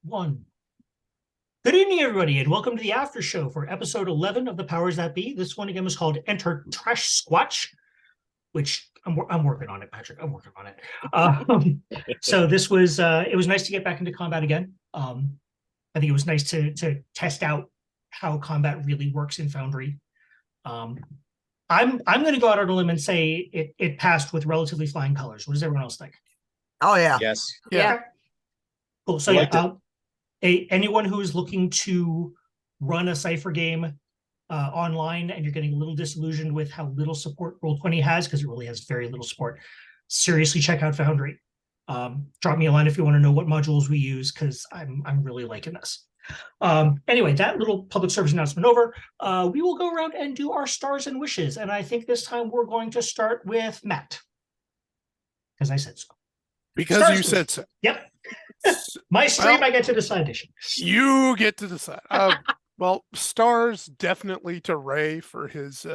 One. Good evening, everybody, and welcome to the after show for episode 11 of the Powers That Be. This one again was called Enter Trash Squatch, which I'm working on it, Patrick. I'm working on it. So this was it was nice to get back into combat again. I think it was nice to test out how combat really works in Foundry. I'm going to go out on a limb and say it passed with relatively flying colors. What does everyone else think? Oh yeah. Yes. Yeah. Okay. Cool. So anyone who is looking to run a Cypher game online and you're getting a little disillusioned with how little support Roll20 has, because it really has very little support, seriously check out Foundry. Drop me a line if you want to know what modules we use, because I'm really liking this. Anyway, that little public service announcement over. We will go around and do our stars and wishes, and I think this time we're going to start with Matt, because I said so. Because Stars you said so. Yep. My stream, I get to decide. You get to decide. Well, stars definitely to Ray for his,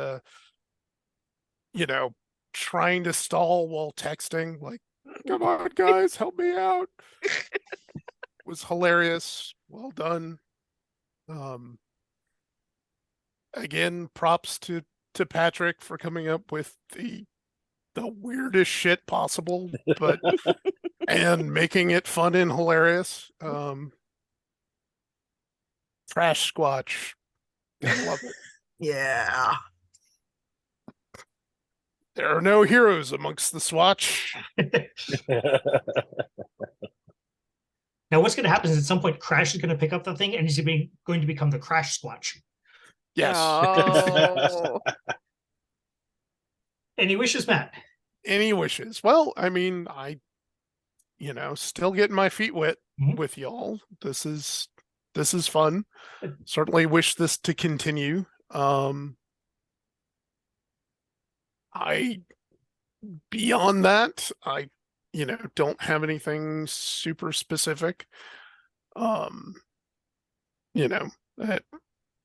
trying to stall while texting. Like, come on, guys, help me out. Was hilarious. Well done. Again, props to Patrick for coming up with the weirdest shit possible, but and making it fun and hilarious. Trash Squatch. I love it. Yeah. There are no heroes amongst the Swatch. Now, what's going to happen is at some point, Crash is going to pick up the thing and he's going to become the Crash Squatch. Yes. Oh. Any wishes, Matt? Any wishes? Well, I mean, still getting my feet wet with y'all. This is fun. Certainly wish this to continue. Beyond that, I don't have anything super specific. It'd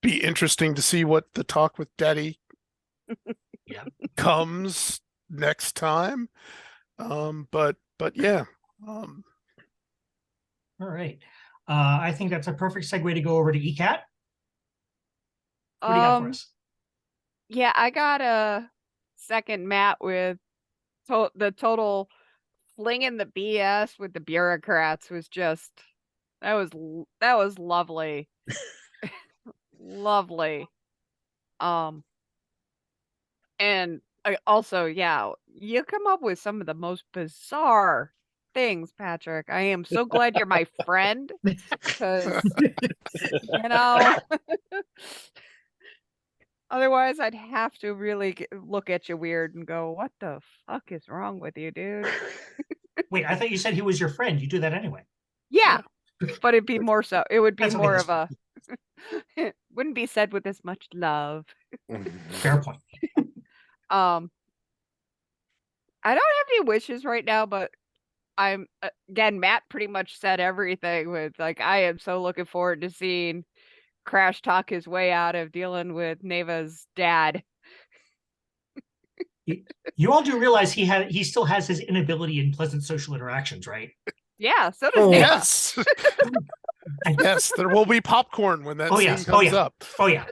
be interesting to see what the talk with Daddy comes next time. But yeah. All right. I think that's a perfect segue to go over to ECAT. What do you got for us? Yeah, I got a second Matt with the total flinging the BS with the bureaucrats was just that was lovely. Lovely. And also, yeah, you come up with some of the most bizarre things, Patrick. I am so glad you're my friend, because otherwise I'd have to really look at you weird and go, what the fuck is wrong with you, dude? Wait, I thought you said he was your friend. You do that anyway. Yeah, but it'd be more so. It would be That's more okay, of a wouldn't be said with as much love. Fair point. I don't have any wishes right now, but I'm again, Matt pretty much said everything with, like, I am so looking forward to seeing Crash talk his way out of dealing with Neva's dad. You all do realize he still has his inability in pleasant social interactions, right? Yeah, so does Neva. Yes. Yes, there will be popcorn when that scene comes up. Oh yeah.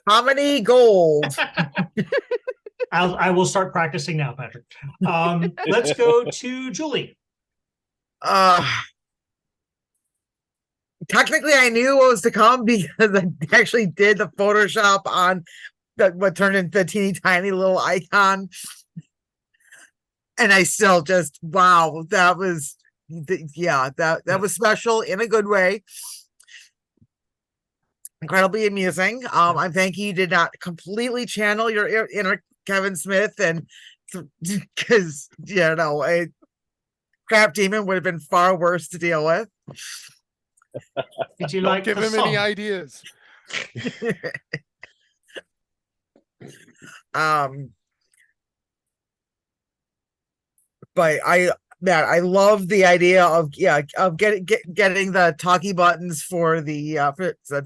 Comedy gold. I will start practicing now, Patrick. Let's go to Julie. Technically, I knew what was to come because I actually did the Photoshop on what turned into the teeny tiny little icon, and I still just wow, that was that was special in a good way. Incredibly amusing. I'm thanking you did not completely channel your inner Kevin Smith, and because a crap demon would have been far worse to deal with. Did you Don't like give the him song? any ideas? But I love the idea of getting the talkie buttons for the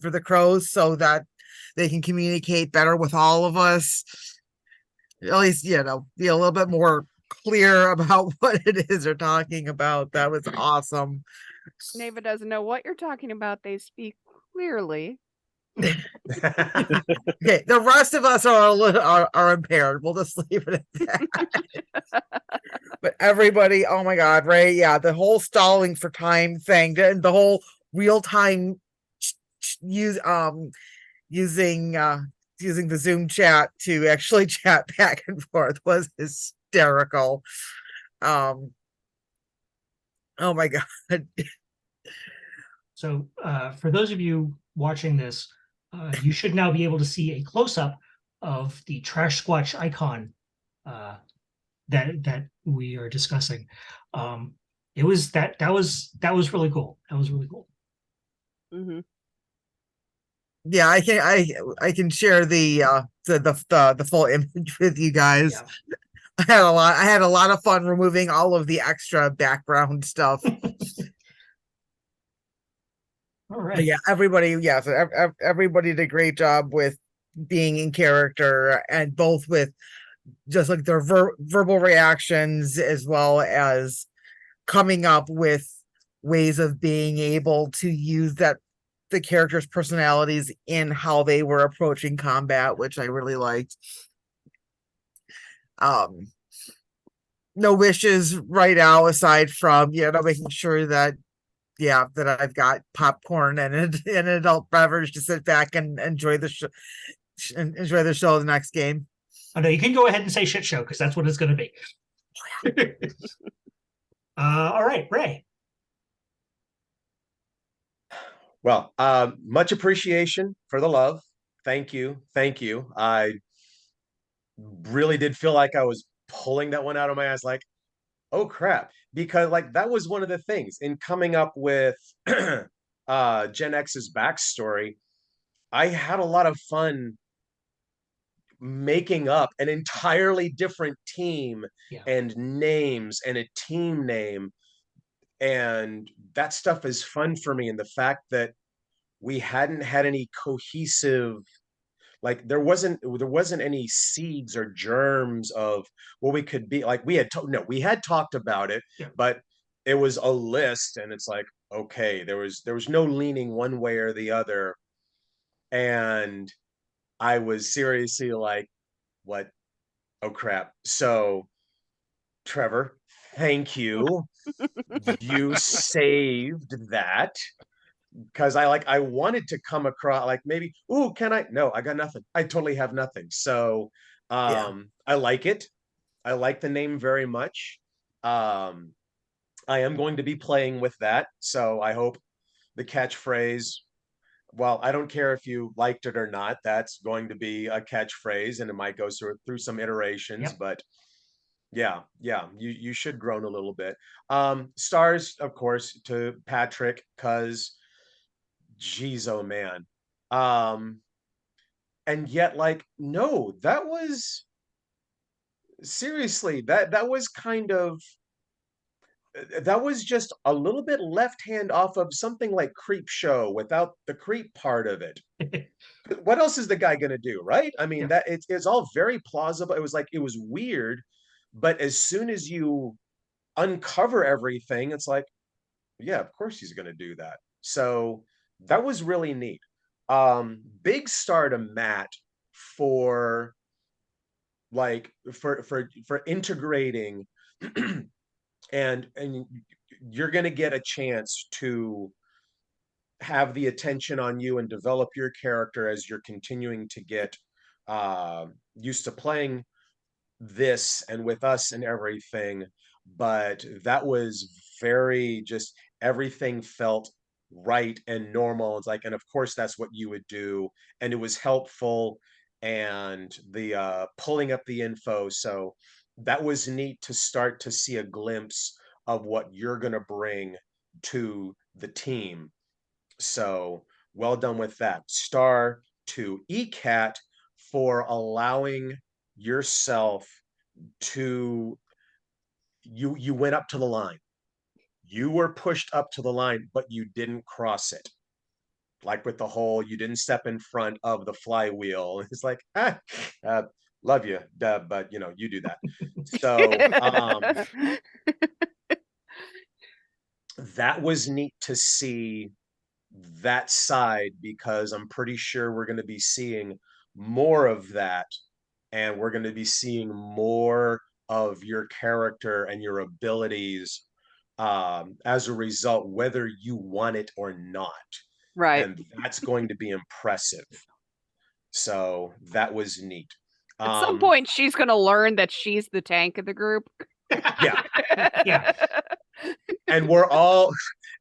for the crows so that they can communicate better with all of us. At least be a little bit more clear about what it is they're talking about. That was awesome. Neva doesn't know what you're talking about. They speak clearly. Okay, the rest of us are a little are impaired. We'll just leave it at that. But everybody, oh my god, right? Yeah, the whole stalling for time thing, and the whole real time using the Zoom chat to actually chat back and forth was hysterical. Oh my god. So for those of you watching this, you should now be able to see a close-up of the Trash Squatch icon that we are discussing. It was that was really cool. That was really cool. Mm-hmm. Yeah, I can share the full image with you guys. Yeah. I had a lot of fun removing all of the extra background stuff. All right. But yeah, everybody, yeah, so everybody did a great job with being in character, and both with just like their verbal reactions as well as coming up with ways of being able to use the characters' personalities in how they were approaching combat, which I really liked. No wishes right now aside from making sure that that I've got popcorn and an adult beverage to sit back and enjoy the show the next game. Oh no, you can go ahead and say shit show because that's what it's going to be. All right, Ray. Well, much appreciation for the love. Thank you. Thank you. I really did feel like I was pulling that one out of my ass, like, oh crap. Because like that was one of the things in coming up with Gen X's backstory. I had a lot of fun making up an entirely different team and names and a team name. And that stuff is fun for me. And the fact that we hadn't had any cohesive, like there wasn't any seeds or germs of what we could be. Like we had talked about it, but it was a list, and it's like, okay, there was no leaning one way or the other. And I was seriously like, what? Oh crap. So Trevor, thank you. You saved that. Because I wanted to come across like maybe, ooh, can I? No, I got nothing. I totally have nothing. So I like it. I like the name very much. I am going to be playing with that. So I hope the catchphrase, well, I don't care if you liked it or not, that's going to be a catchphrase, and it might go through some iterations, but yeah, you should groan a little bit. Stars, of course, to Patrick, because geez, oh man. And yet, like, no, that was seriously, that was kind of that was just a little bit left hand off of something like Creep Show without the creep part of it. What else is the guy gonna do, right? I mean, that it's all very plausible. It was like it was weird, but as soon as you uncover everything, it's like, yeah, of course he's gonna do that. So that was really neat. Big star to Matt for like for integrating and you're gonna get a chance to have the attention on you and develop your character as you're continuing to get used to playing this and with us and everything. But that was very just everything felt right and normal. It's like, and of course that's what you would do, and it was helpful, and the pulling up the info, so that was neat to start to see a glimpse of what you're going to bring to the team. So well done with that. Star to ECAT for allowing yourself to you went up to the line. You were pushed up to the line, but you didn't cross it. Like with the whole, you didn't step in front of the flywheel. It's like, love you, but you do that. So that was neat to see that side, because I'm pretty sure we're going to be seeing more of that, and we're going to be seeing more of your character and your abilities as a result, whether you want it or not. Right. And that's going to be impressive. So that was neat. At some point, she's going to learn that she's the tank of the group. Yeah. Yeah. And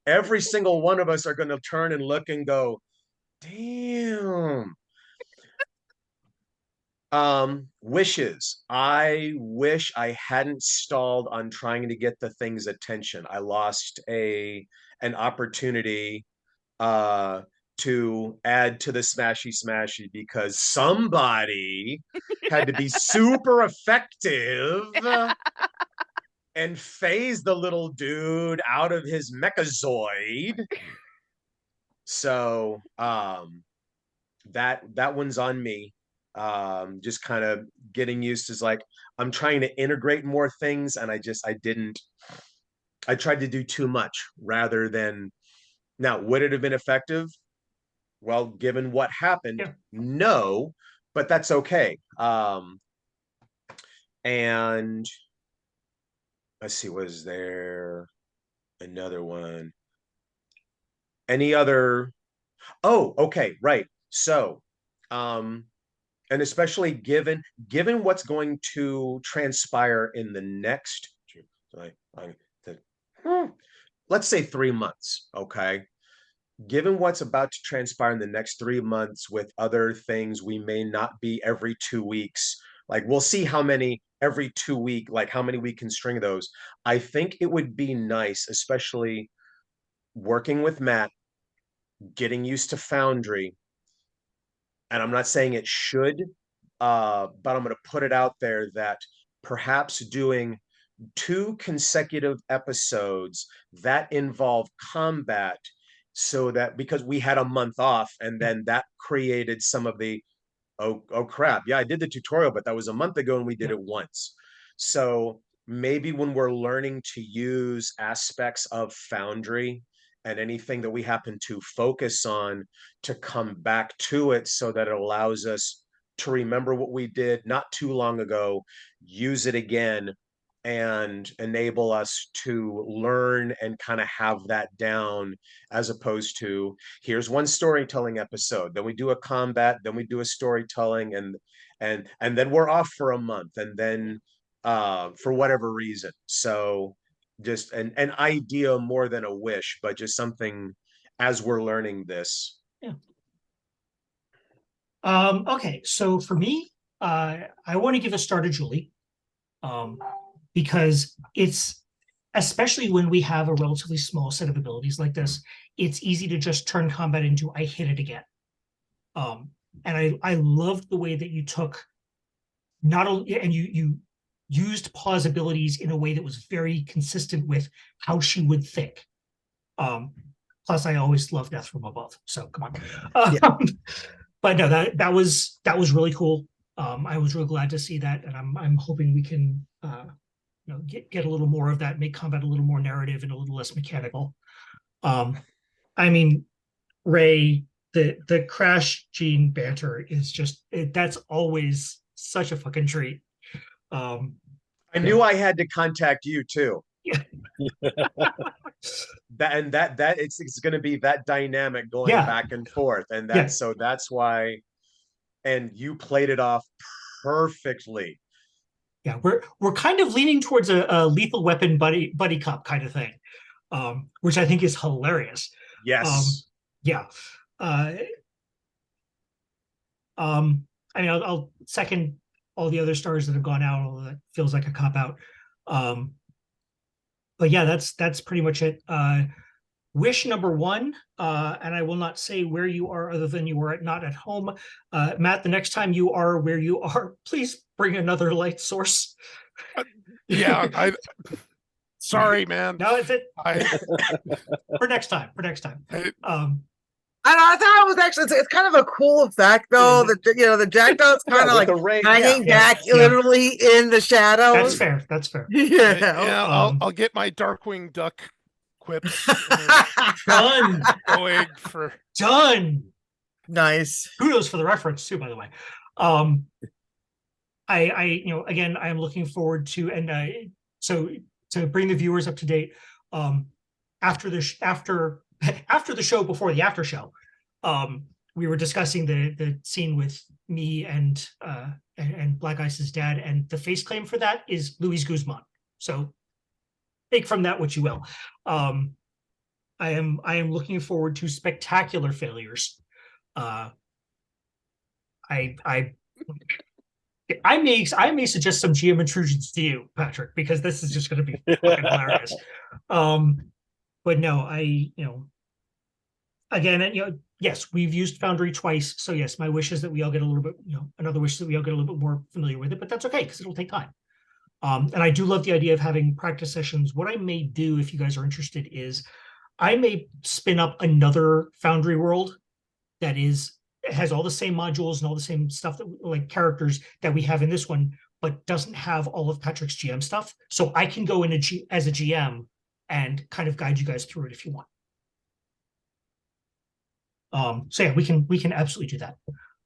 every single one of us are going to turn and look and go, damn. Wishes. I wish I hadn't stalled on trying to get the thing's attention. I lost an opportunity to add to the smashy because somebody had to be super effective and phase the little dude out of his mechazoid. So that one's on me. Just kind of getting used to, like, I'm trying to integrate more things, and I tried to do too much rather than. Now, would it have been effective? Well, given what happened, Yeah. no, but that's okay. And let's see, was there another one? Any other? Oh, okay, right. So, and especially given what's going to transpire in the next, let's say 3 months, okay? Given what's about to transpire in the next 3 months with other things, we may not be every 2 weeks. Like, we'll see how many every 2 week, like how many we can string those. I think it would be nice, especially working with Matt, getting used to Foundry. And I'm not saying it should, but I'm going to put it out there that perhaps doing 2 consecutive episodes that involve combat, so that, because we had a month off, and then that created some of the oh crap, yeah, I did the tutorial, but that was a month ago and we did it once. So maybe when we're learning to use aspects of Foundry and anything that we happen to focus on, to come back to it so that it allows us to remember what we did not too long ago, use it again, and enable us to learn and kind of have that down, as opposed to, here's one storytelling episode, then we do a combat, then we do a storytelling, and then we're off for a month, and then for whatever reason. So just an idea more than a wish, but just something as we're learning this. Yeah. Okay, so for me, I want to give a star to Julie. Because it's, especially when we have a relatively small set of abilities like this, it's easy to just turn combat into I hit it again. And I loved the way that you took not only, and you used pause abilities in a way that was very consistent with how she would think. Plus, I always love death from above, so come on. But no, that was really cool. I was real glad to see that, and I'm hoping we can get a little more of that, make combat a little more narrative and a little less mechanical. I mean, Ray, the Crash Gene banter is just, that's always such a fucking treat. I knew I had to contact you too. Yeah. that it's going to be that dynamic going back and forth, and so that's why. And you played it off perfectly. Yeah, we're kind of leaning towards a Lethal Weapon buddy cop kind of thing, which I think is hilarious. Yes. Yeah. I mean, I'll second all the other stars that have gone out, although that feels like a cop out. But yeah, that's pretty much it. Wish number 1, and I will not say where you are other than you are not at home. Matt, the next time you are where you are, please bring another light source. Yeah, sorry, man. No, it's it. For next time. And I thought it was actually, it's kind of a cool effect though, that the Jackdaw's kind of like hanging back literally in the shadows. That's fair. Yeah. I'll get my Darkwing Duck equipped. Done. Going for Done. Nice. Kudos for the reference too, by the way. You know, again, I am looking forward to, and so to bring the viewers up to date, after the show, before the after show, we were discussing the scene with me and Black Ice's dad, and the face claim for that is Luis Guzman. So take from that what you will. I am looking forward to spectacular failures. I may suggest some GM intrusions to you, Patrick, because this is just going to be fucking hilarious. But no, again, yes, we've used Foundry twice, so yes, my wish is that we all get a little bit, another wish is that we all get a little bit more familiar with it, but that's okay because it'll take time. And I do love the idea of having practice sessions. What I may do, if you guys are interested, is I may spin up another Foundry world that has all the same modules and all the same stuff, that like characters that we have in this one, but doesn't have all of Patrick's GM stuff. So I can go in as a GM and kind of guide you guys through it if you want. So yeah, we can absolutely do that.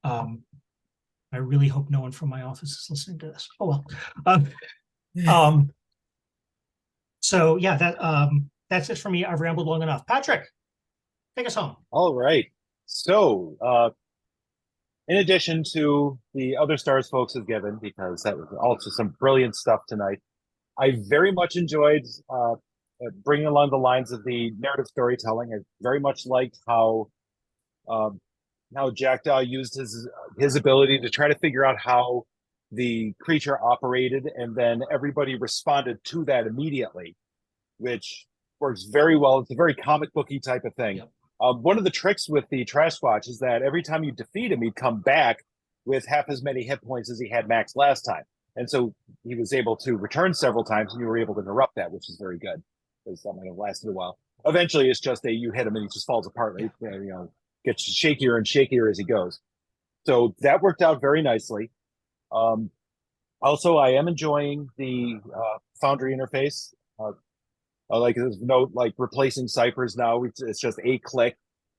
I really hope no one from my office is listening to this. Oh well. So yeah, that's it for me. I've rambled long enough. Patrick, take us home. All right. So, in addition to the other stars folks have given, because that was also some brilliant stuff tonight, I very much enjoyed bringing along the lines of the narrative storytelling. I very much liked how Jackdaw used his ability to try to figure out how the creature operated, and then everybody responded to that immediately, which works very well. It's a very comic booky type of thing. Yep. One of the tricks with the Trash Squatch is that every time you defeat him, he'd come back with half as many hit points as he had max last time. And so he was able to return several times, and you were able to interrupt that, which is very good, because that might have lasted a while. Eventually, it's just you hit him and he just falls apart. Right? Gets shakier and shakier as he goes. So that worked out very nicely. Also, I am enjoying the Foundry interface. There's no replacing Cyphers now. It's just a click,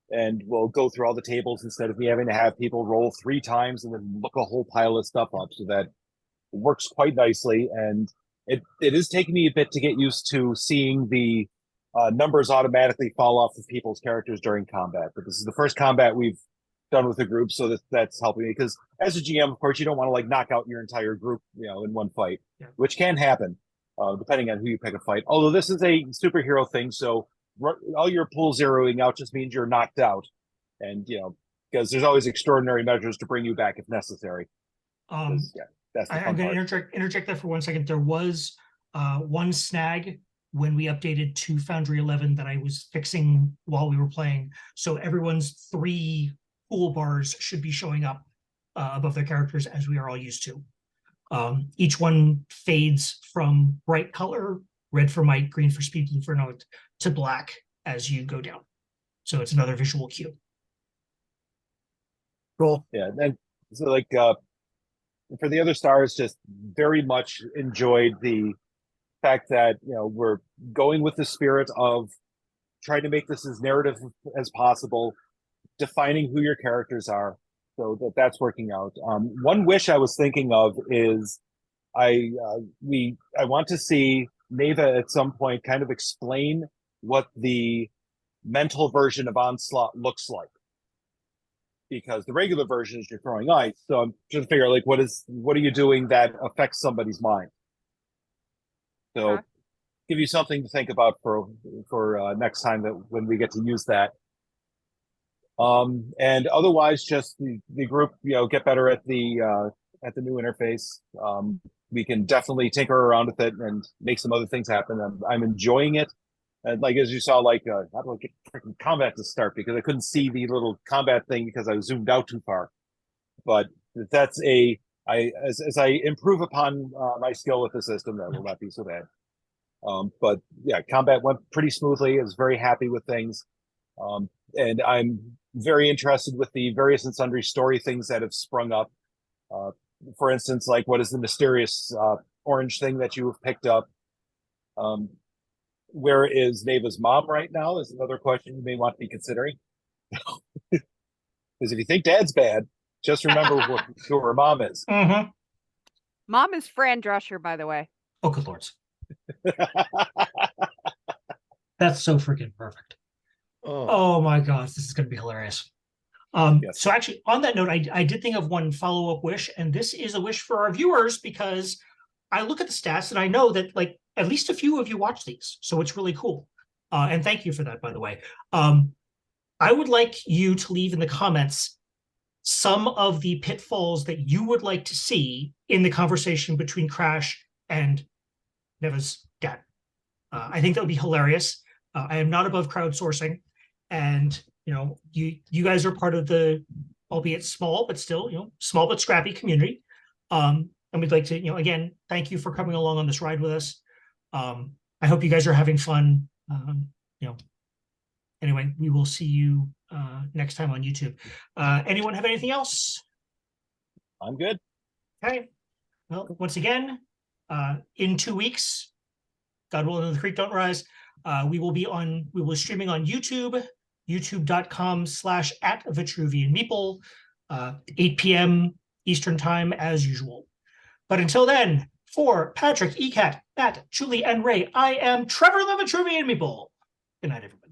and we'll go through all the tables instead of me having to have people roll 3 times and then look a whole pile of stuff up. So that works quite nicely, and it is taking me a bit to get used to seeing the numbers automatically fall off of people's characters during combat. But this is the first combat we've done with the group, so that's helping me, because as a GM, of course, you don't want to knock out your entire group, in one fight, which can happen. Depending on who you pick a fight. Although this is a superhero thing, so all your pool zeroing out just means you're knocked out. And, because there's always extraordinary measures to bring you back if necessary. That's the fun I'm going part. to interject that for 1 second. There was one snag when we updated to Foundry 11 that I was fixing while we were playing. So everyone's 3 pool bars should be showing up above their characters, as we are all used to. Each one fades from bright color, red for Mike, green for Speed, blue for Note, to black as you go down. So it's another visual cue. Cool. Yeah, and so for the other stars, just very much enjoyed the fact that we're going with the spirit of trying to make this as narrative as possible, defining who your characters are. So that's working out. One wish I was thinking of is I want to see Neva at some point kind of explain what the mental version of Onslaught looks like, because the regular version is you're throwing ice. So I'm trying to figure out what are you doing that affects somebody's mind. So give you something to think about for next time when we get to use that. And otherwise, just the group, get better at the new interface. We can definitely tinker around with it and make some other things happen. I'm enjoying it. And as you saw, how do I get freaking combat to start? Because I couldn't see the little combat thing because I was zoomed out too far. But that's as I improve upon my skill with the system, that will not be so bad. But yeah, combat went pretty smoothly. I was very happy with things. And I'm very interested with the various and sundry story things that have sprung up. For instance, what is the mysterious orange thing that you have picked up? Where is Neva's mom right now is another question you may want to be considering. Because if you think dad's bad, just remember who her mom is. Mm-hmm. Mom is Fran Drescher, by the way. Oh, good lords. That's so freaking perfect. Oh my gosh, this is going to be hilarious. Yes. So actually, on that note, I did think of one follow-up wish, and this is a wish for our viewers because I look at the stats and I know that like at least a few of you watch these, so it's really cool. And thank you for that, by the way. I would like you to leave in the comments some of the pitfalls that you would like to see in the conversation between Crash and Neva's dad. I think that would be hilarious. I am not above crowdsourcing, and you know, you guys are part of the, albeit small but still, you know, small but scrappy community. And we'd like to, you know, again, thank you for coming along on this ride with us. I hope you guys are having fun. You know, anyway, we will see you next time on YouTube. Anyone have anything else? I'm good. Okay. Well, once again, in 2 weeks, God willing, and the creek don't rise, we will be streaming on YouTube, youtube.com/@VitruvianMeeple, 8 p.m. Eastern time as usual. But until then, for Patrick, ECAT, Matt, Julie, and Ray, I am Trevor the Vitruvian Meeple. Good night, everybody.